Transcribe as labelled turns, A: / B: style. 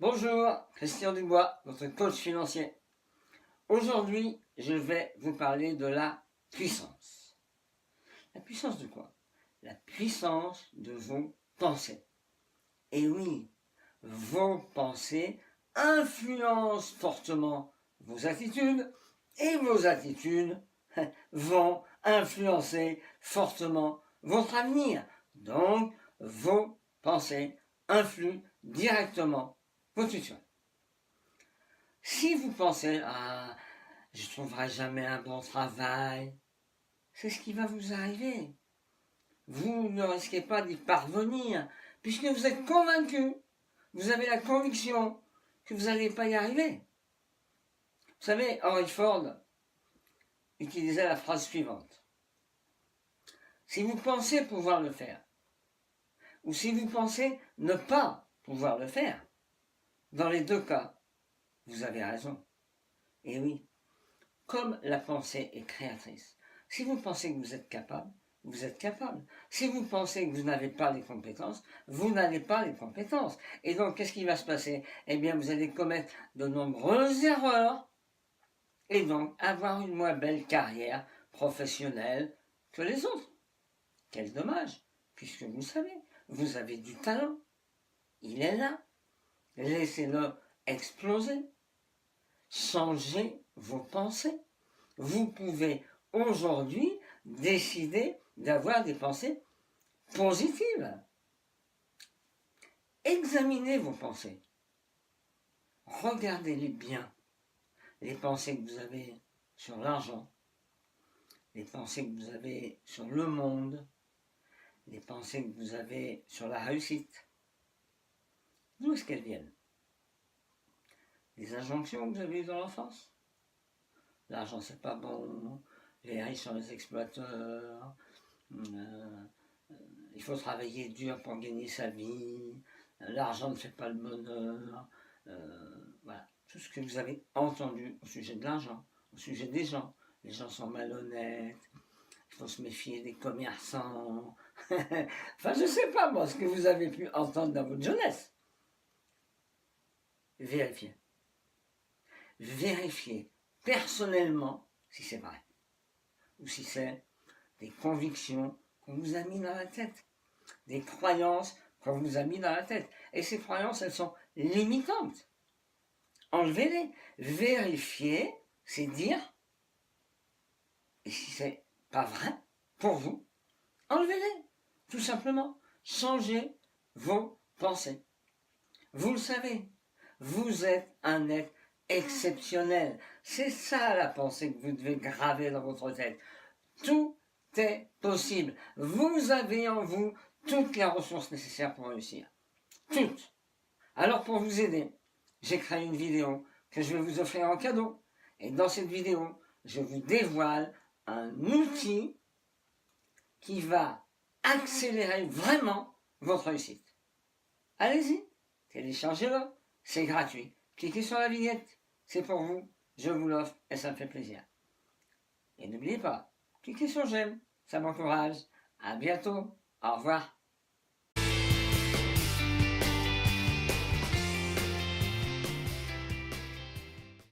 A: Bonjour, Christian Dubois, votre coach financier. Aujourd'hui, je vais vous parler de la puissance. La puissance de quoi? La puissance de vos pensées. Et oui, vos pensées influencent fortement vos attitudes et vos attitudes vont influencer fortement votre avenir. Donc, vos pensées influent directement votre futur. Si vous pensez je ne trouverai jamais un bon travail, c'est ce qui va vous arriver. Vous ne risquez pas d'y parvenir, puisque vous êtes convaincu, vous avez la conviction que vous n'allez pas y arriver. Vous savez, Henry Ford utilisait la phrase suivante. Si vous pensez pouvoir le faire, ou si vous pensez ne pas pouvoir le faire, dans les deux cas, vous avez raison. Et oui, comme la pensée est créatrice, si vous pensez que vous êtes capable, vous êtes capable. Si vous pensez que vous n'avez pas les compétences, vous n'avez pas les compétences. Et donc, qu'est-ce qui va se passer? Eh bien, vous allez commettre de nombreuses erreurs et donc avoir une moins belle carrière professionnelle que les autres. Quel dommage, puisque vous savez, vous avez du talent. Il est là. Laissez-le exploser. Changez vos pensées. Vous pouvez aujourd'hui décider d'avoir des pensées positives. Examinez vos pensées. Regardez-les bien. Les pensées que vous avez sur l'argent, les pensées que vous avez sur le monde, les pensées que vous avez sur la réussite. D'où est-ce qu'elles viennent? Les injonctions que vous avez eues dans l'enfance. L'argent c'est pas bon, les riches sont les exploiteurs, il faut travailler dur pour gagner sa vie, l'argent ne fait pas le bonheur, voilà, tout ce que vous avez entendu au sujet de l'argent, au sujet des gens. Les gens sont malhonnêtes, il faut se méfier des commerçants, enfin je sais pas moi ce que vous avez pu entendre dans votre jeunesse. Vérifiez. Vérifiez personnellement si c'est vrai, ou si c'est des convictions qu'on vous a mis dans la tête, des croyances qu'on vous a mis dans la tête. Et ces croyances, elles sont limitantes. Enlevez-les. Vérifiez, c'est dire, et si c'est pas vrai pour vous, enlevez-les. Tout simplement, changez vos pensées. Vous le savez, vous êtes un être exceptionnel. C'est ça la pensée que vous devez graver dans votre tête. Tout est possible. Vous avez en vous toutes les ressources nécessaires pour réussir. Toutes. Alors pour vous aider, j'ai créé une vidéo que je vais vous offrir en cadeau. Et dans cette vidéo, je vous dévoile un outil qui va accélérer vraiment votre réussite. Allez-y, téléchargez-le, c'est gratuit. Cliquez sur la vignette, c'est pour vous, je vous l'offre et ça me fait plaisir. Et n'oubliez pas, cliquez sur j'aime, ça m'encourage. À bientôt, au revoir.